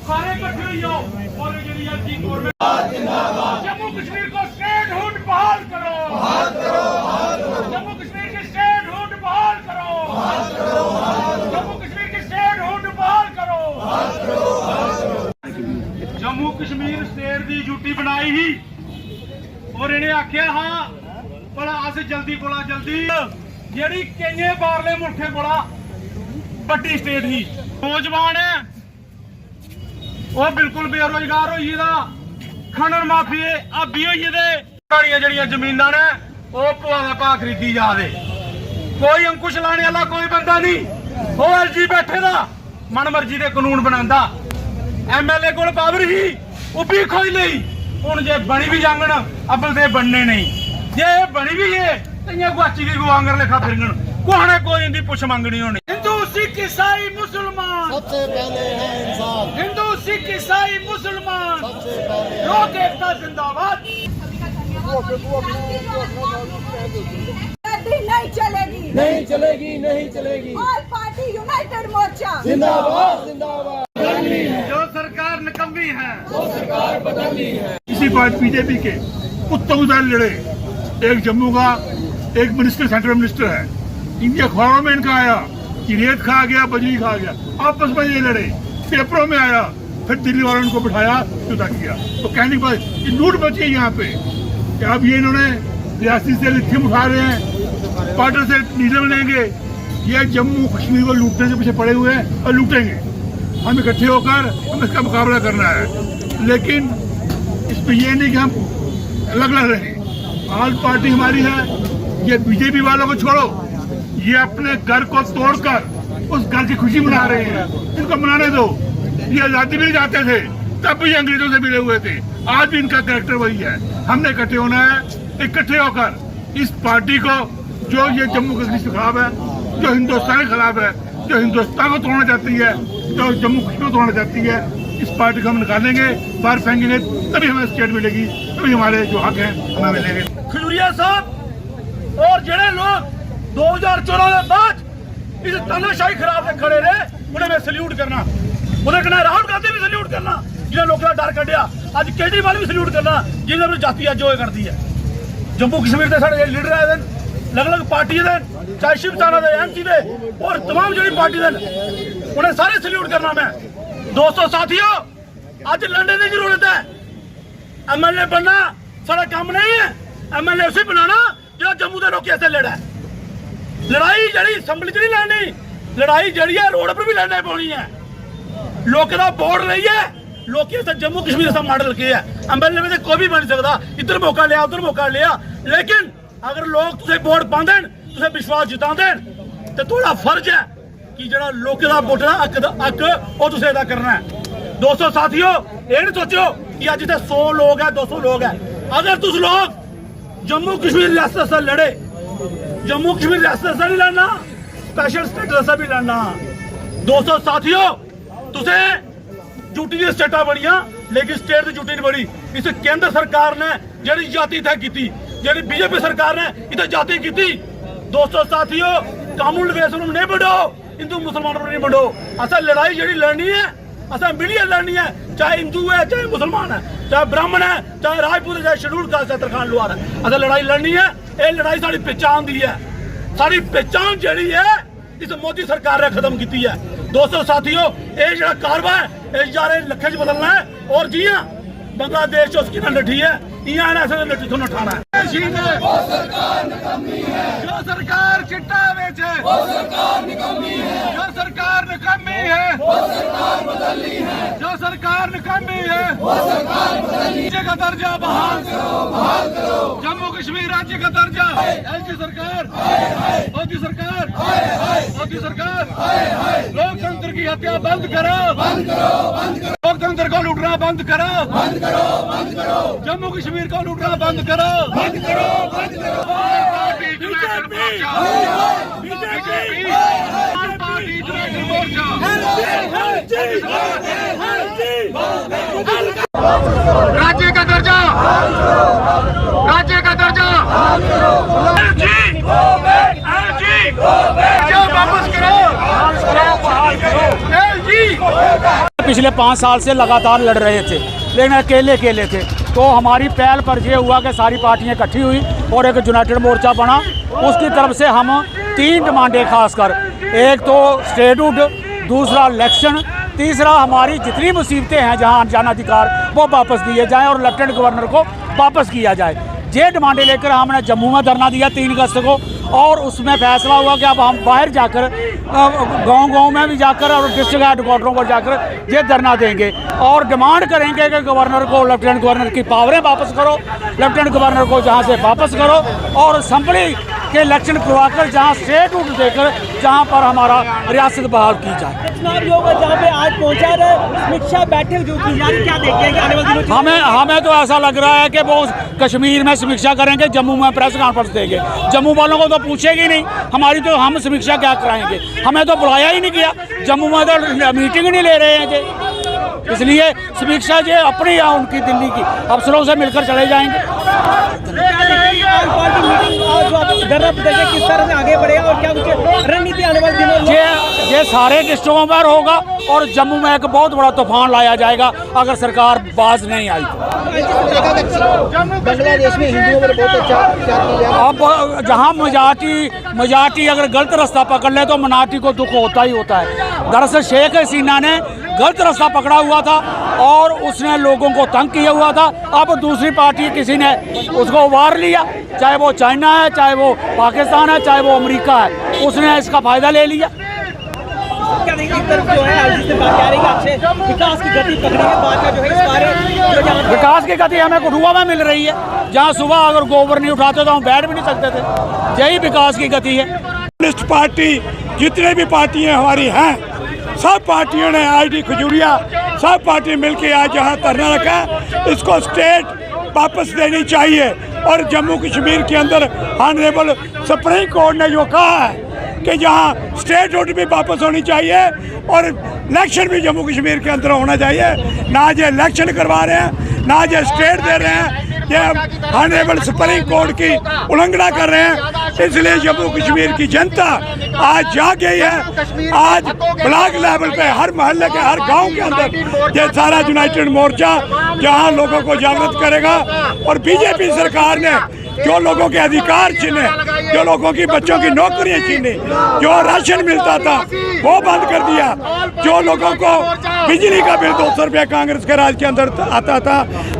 सारे इकट्ठे हुई हो और जम्मू कश्मीर को स्टेटहुड बहाल करो, जम्मू कश्मीर की स्टेटहुड बहाल करो, जम्मू कश्मीर की स्टेटहुड बहाल करो। जम्मू कश्मीर स्टेट की यूटी बनाई ही और इन्हें आख्या हाँ बड़ा अस जल्दी कोला जल्दी जेड़ी केइये बारले मुल्खें कोला बड़ी स्टेट ही नौजवान है वो बिल्कुल बेरोजगार हो गेदा, खनन माफिए अभी हो गेदे, जड़ियां जमीनां ने वो भुआ दा भाव खरीदी जा रहे, कोई अंकुश लाने वाला कोई बंदा नहीं, वो एलजी बैठे दा मन मर्जी दे कानून बनांदा, एमएलए कोल पावर ही वो भी खोई नहीं, हुण जे बनी भी जांगण अब्बल ते बनने नहीं, जे बनी भी है तो इयां गुआची दी गुआंगर लेखा फिरगण, कोहने कोई इनकी पुछ मंगनी होनी। हिंदू सिख ईसाई मुसलमान सबसे पहले है इंसान, हिंदू सिख ईसाई मुसलमान लोक एकता जिंदाबाद। नहीं चलेगी, नहीं चलेगी, नहीं चलेगी। ऑल पार्टी यूनाइटेड मोर्चा जिंदाबाद, जिंदाबाद। जो सरकार निकम्मी है वो सरकार बदलनी है। इसी बात बीजेपी के कुत्तों लड़े, एक जम्मू का एक मिनिस्टर सेंट्रल मिनिस्टर है, इनके अखबारों में इनका आया कि रेत खा गया बजरी खा गया, आपस में ये लड़े, पेपरों में आया, फिर दिल्ली वालों ने इनको बिठाया जुदा किया, तो कहने के बाद ये लूट बची है यहाँ पे। अब ये इन्होंने रियासती से लिथियम उठा रहे हैं, पार्टर से नीडल लेंगे, ये जम्मू कश्मीर को लूटने के पीछे पड़े हुए हैं और लूटेंगे। हम इकट्ठे होकर हम इसका मुकाबला करना है, लेकिन इसमें यह नहीं कि हम अलग अलग रहें। ऑल पार्टी हमारी है, ये बीजेपी वालों को छोड़ो, ये अपने घर को तोड़कर उस घर की खुशी मना रहे हैं, इनको मनाने दो। ये आजादी भी चाहते थे तब भी अंग्रेजों से मिले हुए थे, आज भी इनका कैरेक्टर वही है। हमने इकट्ठे होना है, इकट्ठे होकर इस पार्टी को जो ये जम्मू कश्मीर के खिलाफ है, जो हिंदुस्तान के खिलाफ है, जो हिंदुस्तान को तोड़ना चाहती है, जो जम्मू कश्मीर को तोड़ना चाहती है, इस पार्टी को हम निकालेंगे, बाहर फेंकेंगे, तभी हमें स्टेट मिलेगी, तभी हमारे जो हक हैं हमें मिलेंगे। खजूरिया साहब और जेड़े लोग 2014 के बाद इस तानाशाही खिलाफ खड़े रहे, उन्हें मैं सल्यूट करना, उन्हें कहना राहुल गांधी भी सल्यूट करना जिन्हें लोगों का डर कढ़िया, अज केजरीवाल भी सल्यूट करना जिन्हें जाति अज जो करती है। जम्मू कश्मीर के साढ़े लीडर आए दिन अलग अलग पार्टी दे, चाहे शिवसेना दे, एमसी दे और तमाम जी पार्टी दे, उन्हें सारे सल्यूट करना। मैं दोस्तों साथियों अज लड़ने की जरूरत है, एमएलए बनना सारा काम नहीं है, एमएलए उसे बनाना जो जम्मू के लोग ऐसे लड़ा है। लड़ाई जड़ी असैंबली च नहीं लड़नी, लड़ाई जड़ी है रोड पर भी लड़ना पौनी है। लोग का बोर्ड रही है, लोग जम्मू कश्मीर का मॉडल के है, एमएलए में कोई भी बन सकता, इधर मौका लिया उधर मौका लिया, लेकिन अगर लोग तुझे वोट पाते तुझे विश्वास जिता देन तो थोड़ा फर्ज है कि जरा लोग का वोट हक वो तुझे अदा करना है। दोस्तों साथियों ये नहीं सोचो कि अज इतने 100 लोग है 200 लोग है, अगर तुम लोग जम्मू कश्मीर रियासत से लड़े, जम्मू कश्मीर रियासत से नहीं लड़ना, स्पेशल स्टेटस से भी लड़ना। दोस्तों साथियों तुझे ड्यूटी दी स्टेटा बनिया, लेकिन स्टेट की ड्यूटी नहीं बनी। इस केंद्र सरकार ने जी जाति तय की, जी बीजेपी सरकार ने इतने जाति की। दोस्तों साथियों कानून बेस नहीं बढ़ो, हिंदू मुसलमानों नहीं बढ़ो, असा लड़ाई जी लड़नी है, असा मिलिए लड़नी है, चाहे हिंदू है चाहे मुसलमान है, चाहे ब्राह्मण है चाहे राजपूत है चाहे शेड्यूल कास्ट है तरखान लोहार है, असा लड़ाई लड़नी है। ये लड़ाई साड़ी पहचान दी है, साड़ी पहचान जी है इस मोदी सरकार ने खत्म की है। दोस्तों साथियों ये जो कारवा है ये जारे लखे च बदलना है, और जी हाँ बांग्लादेश उसकी नठी है, ऐसे नठी थोड़ा उठाना है। जो सरकार चिट्टा बेचे वो सरकार निकम्मी है, जो सरकार निकम्मी है वो सरकार बदलनी है, जो सरकार निकम्मी है वो सरकार बदलनी है। राज्य का दर्जा बहाल करो, बहाल करो, जम्मू कश्मीर राज्य का दर्जा, एलजी सरकार, मोदी सरकार, मोदी सरकार, लोकतंत्र की हत्या बंद करो, बंद करो, बंद करो, लोकतंत्र को लूटना बंद करो, बंद करो, बंद करो, जम्मू कश्मीर को लूटना बंद करो, बंद करो, बंद करो। राज्य का दर्जा, राज्य का दर्जा वापस करो, पिछले 5 साल से लगातार लड़ रहे थे, लेकिन अकेले थे। तो हमारी पहल पर यह हुआ कि सारी पार्टियां इकट्ठी हुई और एक यूनाइटेड मोर्चा बना। उसकी तरफ से हम 3 डिमांडें खासकर, एक तो स्टेटहुड, दूसरा इलेक्शन, तीसरा हमारी जितनी मुसीबतें हैं जहां अनजान अधिकार वो वापस दिए जाएं और लेफ्टिनेंट गवर्नर को वापस किया जाए। ये डिमांडें लेकर हमने जम्मू में धरना दिया 3 अगस्त को, और उसमें फैसला हुआ कि अब हम बाहर जाकर गांव-गांव में भी जाकर और डिस्ट्रिक्ट हेडक्वार्टरों पर जाकर ये धरना देंगे और डिमांड करेंगे कि गवर्नर को, लेफ्टिनेंट गवर्नर की पावरें वापस करो, लेफ्टिनेंट गवर्नर को जहां से वापस करो और असेंबली के इलेक्शन करवाकर जहां स्टेटहुड देकर जहां पर हमारा रियासत बहाल की जाए। चुनाव योग जहाँ पे आज पहुँचा रहे समीक्षा बैठक जो की जा रही, क्या देखते हैं कि आने वाले दिनों में हमें तो ऐसा लग रहा है कि वो कश्मीर में समीक्षा करेंगे, जम्मू में प्रेस कॉन्फ्रेंस देंगे। जम्मू वालों को तो पूछेगी नहीं, हमारी तो हम समीक्षा क्या कराएंगे, हमें तो बुलाया ही नहीं किया, जम्मू में तो मीटिंग नहीं ले रहे हैं जी। इसलिए समीक्षा जो अपनी है उनकी दिल्ली की अफसरों से मिलकर चले जाएंगे। पार्टी मीटिंग और जो आप धरना प्रदर्शन किस तरह से आगे बढ़ेगा और क्या कुछ रणनीति आने वाले दिनों में? ये सारे डिस्ट्रिक्टों पर होगा और जम्मू में एक बहुत बड़ा तूफान लाया जाएगा अगर सरकार बाज नहीं आई तो। बांग्लादेश में हिंदुओं पर बहुत अच्छा किया। अब जहाँ मजाटी अगर गलत रास्ता पकड़ ले तो मनाटी को दुख होता ही होता है। दरअसल शेख हसीना ने गलत रास्ता पकड़ा हुआ था और उसने लोगों को तंग किया हुआ था। अब दूसरी पार्टी किसी ने उसको उबार लिया, चाहे वो चाइना है, चाहे वो पाकिस्तान है, चाहे वो अमेरिका है, उसने इसका फायदा ले लिया। क्या देखिए, एक तरफ जो है जिससे बात जा रही है अच्छे विकास की गति पकड़ी है, बात का जो है इस बारे विकास की गति हमें कठुआ में मिल रही है, जहाँ सुबह अगर गोबर नहीं उठाते तो हम बैठ भी नहीं सकते थे। यही विकास की गति है। कम्युनिस्ट पार्टी जितने भी पार्टियां हमारी हैं, सब पार्टियों ने आईडी खजूरिया सब पार्टी मिलकर आज यहाँ धरना रखा है। इसको स्टेट वापस देनी चाहिए और जम्मू कश्मीर के अंदर ऑनरेबल सुप्रीम कोर्ट ने जो कहा है कि जहाँ स्टेटहुड भी वापस होनी चाहिए और इलेक्शन भी जम्मू कश्मीर के अंदर होना चाहिए। ना जो इलेक्शन करवा रहे हैं, ना जो स्टेट दे रहे हैं, ये ऑनरेबल सुप्रीम कोर्ट की उल्लंघना कर रहे हैं। इसलिए जम्मू कश्मीर की जनता आज जाग गई है। आज ब्लॉक लेवल पे हर मोहल्ले के हर गांव के अंदर ये सारा यूनाइटेड मोर्चा जहां लोगों को जागृत करेगा और बीजेपी सरकार ने जो लोगों के अधिकार छीने, जो लोगों की बच्चों की नौकरियां छीनी, जो राशन मिलता था वो बंद कर दिया, जो लोगों को बिजली का बिल 200 रुपया कांग्रेस के राज के अंदर आता था,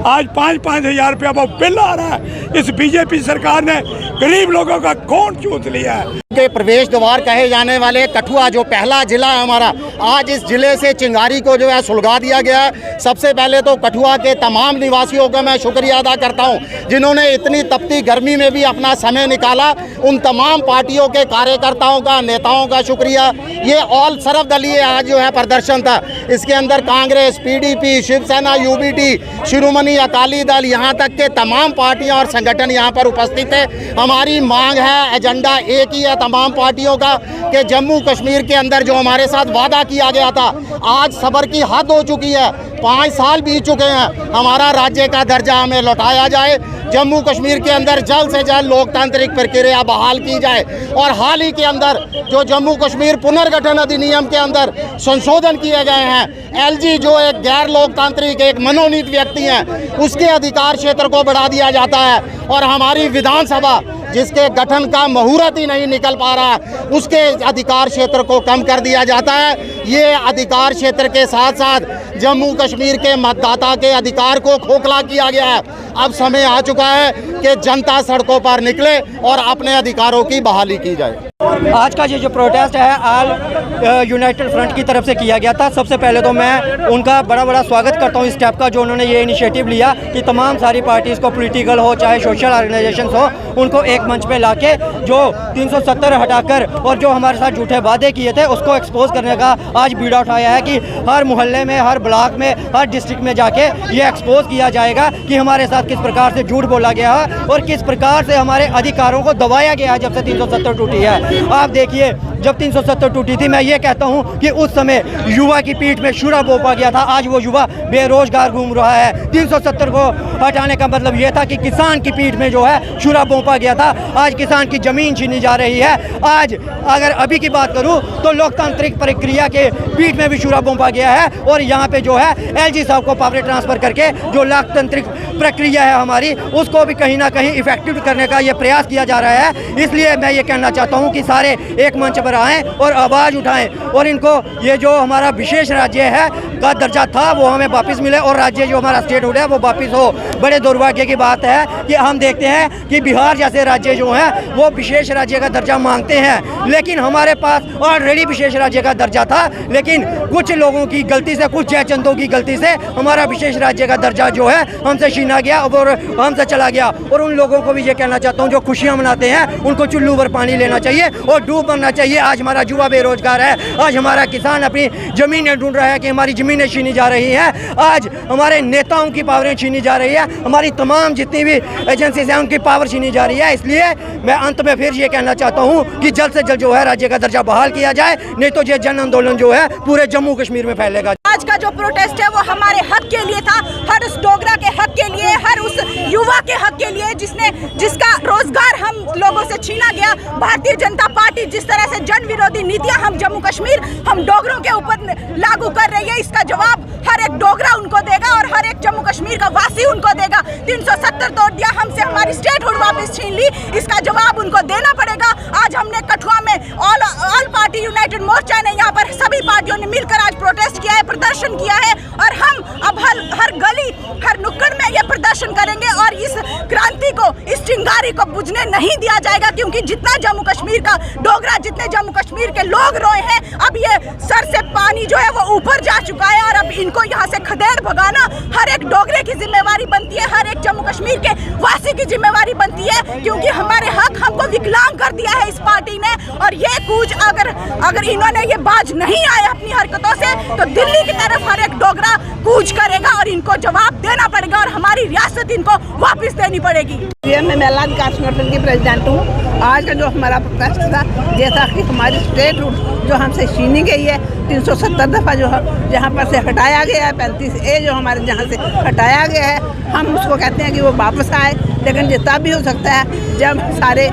आज 5-5 हज़ार रुपया वो बिल आ रहा है। इस बीजेपी सरकार ने गरीब लोगों का खून चूस लिया है। के प्रवेश द्वार कहे जाने वाले कठुआ जो पहला जिला है हमारा, आज इस जिले से चिंगारी को जो है सुलगा दिया गया है। सबसे पहले तो कठुआ के तमाम निवासियों का मैं शुक्रिया अदा करता हूं जिन्होंने इतनी तपती गर्मी में भी अपना समय निकाला। उन तमाम पार्टियों के कार्यकर्ताओं का, नेताओं का शुक्रिया। ये ऑल सर्वदलीय आज जो है प्रदर्शन था, इसके अंदर कांग्रेस, पीडीपी, शिवसेना, यूबीटी, शिरोमणि अकाली दल, यहाँ तक के तमाम पार्टियां और संगठन यहाँ पर उपस्थित है। हमारी मांग है, एजेंडा एक ही है तमाम पार्टियों का कि जम्मू कश्मीर के अंदर जो हमारे साथ वादा किया गया था, आज सब्र की हद हो चुकी है। 5 साल बीत चुके हैं, हमारा राज्य का दर्जा हमें लौटाया जाए। जम्मू कश्मीर के अंदर जल्द से जल्द लोकतांत्रिक प्रक्रिया बहाल की जाए और हाल ही के अंदर जो जम्मू कश्मीर पुनर्गठन अधिनियम के अंदर संशोधन किए गए हैं, एलजी जो एक गैर लोकतांत्रिक, एक मनोनीत व्यक्ति हैं, उसके अधिकार क्षेत्र को बढ़ा दिया जाता है और हमारी विधानसभा जिसके गठन का मुहूर्त ही नहीं निकल पा रहा, उसके अधिकार क्षेत्र को कम कर दिया जाता है। ये अधिकार क्षेत्र के साथ साथ जम्मू कश्मीर के मतदाता के अधिकार को खोखला किया गया है। अब समय आ चुका है कि जनता सड़कों पर निकले और अपने अधिकारों की बहाली की जाए। आज का ये जो प्रोटेस्ट है ऑल यूनाइटेड फ्रंट की तरफ से किया गया था। सबसे पहले तो मैं उनका बड़ा स्वागत करता हूँ इस स्टेप का, जो उन्होंने ये इनिशिएटिव लिया कि तमाम सारी पार्टीज़ को, पॉलिटिकल हो चाहे सोशल ऑर्गेनाइजेशंस हो, उनको एक मंच पे लाके जो 370 हटाकर और जो हमारे साथ झूठे वादे किए थे उसको एक्सपोज करने का आज बीड़ा उठाया है कि हर मोहल्ले में, हर ब्लॉक में, हर डिस्ट्रिक्ट में जाके ये एक्सपोज किया जाएगा कि हमारे साथ किस प्रकार से झूठ बोला गया है और किस प्रकार से हमारे अधिकारों को दबाया गया है जब से 370 टूटी है। आप देखिए जब 370 टूटी थी, मैं ये कहता हूँ कि उस समय युवा की पीठ में छुरा बोपा गया था। आज वो युवा बेरोजगार घूम रहा है। 370 को हटाने का मतलब ये था कि किसान की पीठ में जो है छुरा बोपा गया था। आज किसान की ज़मीन छीनी जा रही है। आज अगर अभी की बात करूँ तो लोकतांत्रिक प्रक्रिया के पीठ में भी छुरा बोपा गया है। और यहाँ पे जो है LG साहब को पावर ट्रांसफ़र करके जो लोकतांत्रिक प्रक्रिया है हमारी, उसको भी कहीं ना कहीं इफेक्टिव करने का ये प्रयास किया जा रहा है। इसलिए मैं ये कहना चाहता हूँ कि सारे एक मंच पर आएँ और आवाज़ उठाएं और इनको ये जो हमारा विशेष राज्य है का दर्जा था वो हमें वापस मिले और राज्य जो हमारा स्टेटहुड है वो वापस हो। बड़े दुर्भाग्य की बात है कि हम देखते हैं कि बिहार जैसे राज्य जो हैं वो विशेष राज्य का दर्जा मांगते हैं, लेकिन हमारे पास ऑलरेडी विशेष राज्य का दर्जा था, लेकिन कुछ लोगों की गलती से, कुछ जयचंदों की गलती से हमारा विशेष राज्य का दर्जा जो है हमसे छीना गया और हमसे चला गया। और उन लोगों को भी ये कहना चाहता हूँ जो खुशियाँ मनाते हैं उनको चुल्लू भर पानी लेना चाहिए और डूब मरना चाहिए। आज हमारा युवा बेरोजगार है, आज हमारा किसान अपनी ज़मीनें ढूंढ रहा है कि हमारी ज़मीनें छीनी जा रही हैं, आज हमारे नेताओं की पावरें छीनी जा रही है, हमारी तमाम जितनी भी एजेंसीज हैं उनकी पावर छीनी जा रही है। इसलिए मैं अंत में फिर ये कहना चाहता हूँ कि जल्द से जल्द जो है राज्य का दर्जा बहाल किया जाए, नहीं तो ये जन आंदोलन जो है पूरे जम्मू कश्मीर में फैलेगा। आज का जो प्रोटेस्ट है वो हमारे हक के लिए था, हर उस डोगरा के हक के लिए, हर उस युवा के हक के लिए जिसका रोजगार हम लोगों से छीना गया। भारतीय जनता पार्टी जिस तरह से जन विरोधी नीतियां हम जम्मू कश्मीर, हम डोगरों के ऊपर लागू कर रही है, इसका जवाब हर एक डोगरा उनको देगा और हर एक जम्मू कश्मीर का वासी उनको देगा। 370 तोड़ दिया, हमसे हमारी स्टेटहुड वापस छीन ली, इसका जवाब उनको देना पड़ेगा। आज हमने कठुआ में ऑल पार्टी यूनाइटेड मोर्चा ने यहाँ पर सभी पार्टियों ने मिलकर आज प्रोटेस्ट किया है, प्रदर्शन किया है और हम अब हर गली, हर नुक्कड़ में ये प्रदर्शन करेंगे और इस क्रांति को, इस चिंगारी को बुझने नहीं दिया जाएगा, क्योंकि जितना जम्मू कश्मीर का डोगरा, जितने जम्मू कश्मीर के लोग रोए हैं, अब ये सर से पानी जो है वो ऊपर जा चुका है और अब इनको यहाँ से खदेड़ भगाना हर एक डोगरे की जिम्मेवारी बनती है, हर एक जम्मू कश्मीर के वासी की जिम्मेवारी बनती है, क्योंकि हमारे हक हमको विकलांग कर दिया है इस पार्टी ने। और ये कूच अगर इन्होंने ये बाज नहीं आए अपनी हरकतों से तो दिल्ली की तरफ हर एक डोगरा कूच करेगा और इनको जवाब देना पड़ेगा और हमारी रियासत इनको वापस देनी पड़ेगी। मैं महिला अधिकार संगठन की प्रेसिडेंट हूँ। आज का जो हमारा प्रोटेस्ट था, जैसा कि हमारी स्टेटहुड जो हमसे छीनी गई है, 370 दफ़ा जो जहाँ पर से हटाया गया है, 35A जो हमारे जहाँ से हटाया गया है, हम उसको कहते हैं कि वो वापस आए। लेकिन ये तब भी हो सकता है जब सारे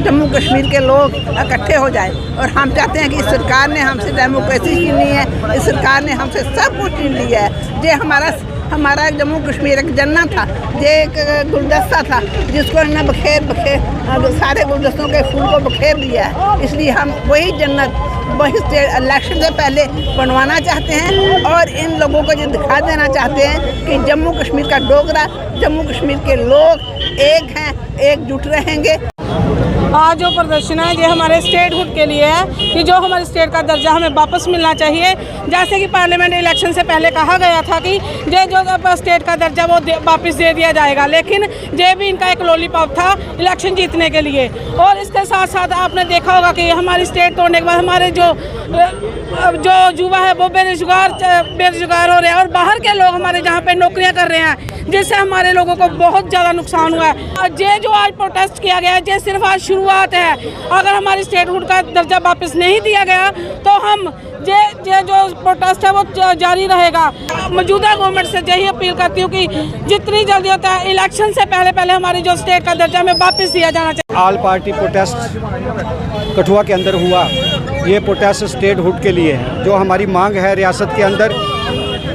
जम्मू कश्मीर के लोग इकट्ठे हो जाए। और हम चाहते हैं कि इस सरकार ने हमसे डेमोक्रेसी छीनी है, इस सरकार ने हमसे सब कुछ छीन लिया है। ये हमारा जम्मू कश्मीर एक जन्नत था, ये एक गुलदस्ता था जिसको हमने बखेर सारे गुलदस्तों के फूल को बखेर दिया है। इसलिए हम वही जन्नत वही इलेक्शन से पहले बनवाना चाहते हैं और इन लोगों को ये दिखा देना चाहते हैं कि जम्मू कश्मीर का डोगरा, जम्मू कश्मीर के लोग एक हैं, एकजुट रहेंगे। आज जो प्रदर्शन है ये हमारे स्टेटहुड के लिए है कि जो हमारे स्टेट का दर्जा हमें वापस मिलना चाहिए। जैसे कि पार्लियामेंट इलेक्शन से पहले कहा गया था कि ये जो स्टेट का दर्जा वो वापस दे दिया जाएगा, लेकिन ये भी इनका एक लॉलीपॉप था इलेक्शन जीतने के लिए। और इसके साथ साथ आपने देखा होगा कि हमारी स्टेट तोड़ने के बाद हमारे जो युवा है वो बेरोजगार हो रहे हैं और बाहर के लोग हमारे जहाँ पे नौकरियाँ कर रहे हैं, जिससे हमारे लोगों को बहुत ज़्यादा नुकसान हुआ है। ये जो आज प्रोटेस्ट किया गया है ये सिर्फ आज शुरुआत है। अगर हमारी स्टेटहुड का दर्जा वापस नहीं दिया गया तो हम ये जो प्रोटेस्ट है वो जारी रहेगा। मौजूदा गवर्नमेंट से यही अपील करती हूँ कि जितनी जल्दी होता है इलेक्शन से पहले हमारी जो स्टेट का दर्जा हमें वापस दिया जाना चाहिए। ऑल पार्टी प्रोटेस्ट कठुआ के अंदर हुआ, ये प्रोटेस्ट स्टेटहुड के लिए है। जो हमारी मांग है रियासत के अंदर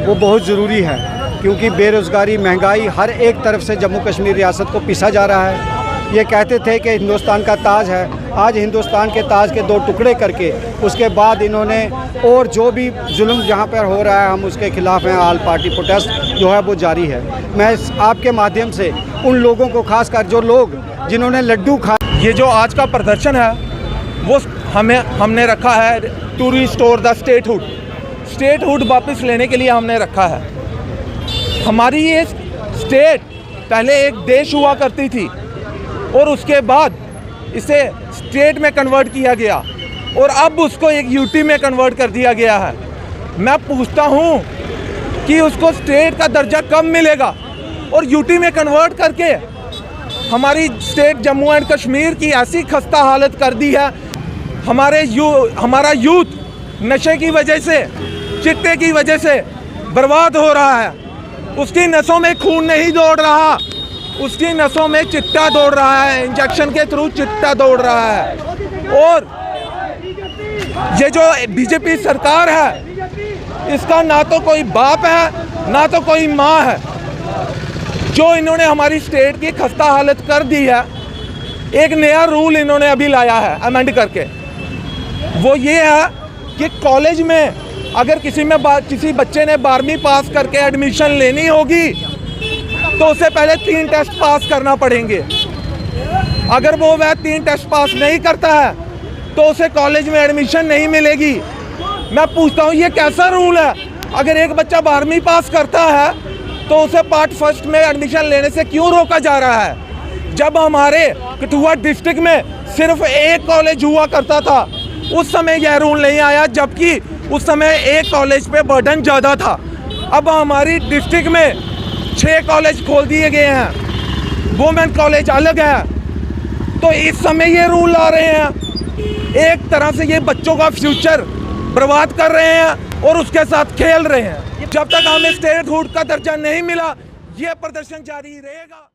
वो बहुत ज़रूरी है, क्योंकि बेरोज़गारी, महंगाई हर एक तरफ से जम्मू कश्मीर रियासत को पीसा जा रहा है। ये कहते थे कि हिंदुस्तान का ताज है, आज हिंदुस्तान के ताज के 2 टुकड़े करके उसके बाद इन्होंने और जो भी जुल्म जहाँ पर हो रहा है हम उसके खिलाफ़ हैं। ऑल पार्टी प्रोटेस्ट जो है वो जारी है। मैं आपके माध्यम से उन लोगों को खासकर जो लोग जिन्होंने लड्डू खा, ये जो आज का प्रदर्शन है वो हमने रखा है टू रिस्टोर द स्टेटहुड वापस लेने के लिए हमने रखा है। हमारी ये स्टेट पहले एक देश हुआ करती थी और उसके बाद इसे स्टेट में कन्वर्ट किया गया और अब उसको एक यूटी में कन्वर्ट कर दिया गया है। मैं पूछता हूँ कि उसको स्टेट का दर्जा कब मिलेगा और यूटी में कन्वर्ट करके हमारी स्टेट जम्मू एंड कश्मीर की ऐसी खस्ता हालत कर दी है। हमारा यूथ नशे की वजह से, चिट्टे की वजह से बर्बाद हो रहा है। उसकी नसों में खून नहीं दौड़ रहा, उसकी नसों में चिट्टा दौड़ रहा है, इंजेक्शन के थ्रू चिट्टा दौड़ रहा है। और ये जो बीजेपी सरकार है, इसका ना तो कोई बाप है ना तो कोई माँ है। जो इन्होंने हमारी स्टेट की खस्ता हालत कर दी है, एक नया रूल इन्होंने अभी लाया है अमेंड करके, वो ये है कि कॉलेज में अगर किसी बच्चे ने 12वीं पास करके एडमिशन लेनी होगी तो उसे पहले 3 टेस्ट पास करना पड़ेंगे। अगर वह 3 टेस्ट पास नहीं करता है तो उसे कॉलेज में एडमिशन नहीं मिलेगी। मैं पूछता हूँ, ये कैसा रूल है? अगर एक बच्चा 12वीं पास करता है तो उसे पार्ट फर्स्ट में एडमिशन लेने से क्यों रोका जा रहा है? जब हमारे कठुआ डिस्ट्रिक्ट में सिर्फ एक कॉलेज हुआ करता था, उस समय यह रूल नहीं आया, जबकि उस समय एक कॉलेज पे बर्डन ज़्यादा था। अब हमारी डिस्ट्रिक्ट में 6 कॉलेज खोल दिए गए हैं, वुमेन कॉलेज अलग है। तो इस समय ये रूल ला रहे हैं, एक तरह से ये बच्चों का फ्यूचर बर्बाद कर रहे हैं और उसके साथ खेल रहे हैं। जब तक हमें स्टेटहुड का दर्जा नहीं मिला, ये प्रदर्शन जारी रहेगा।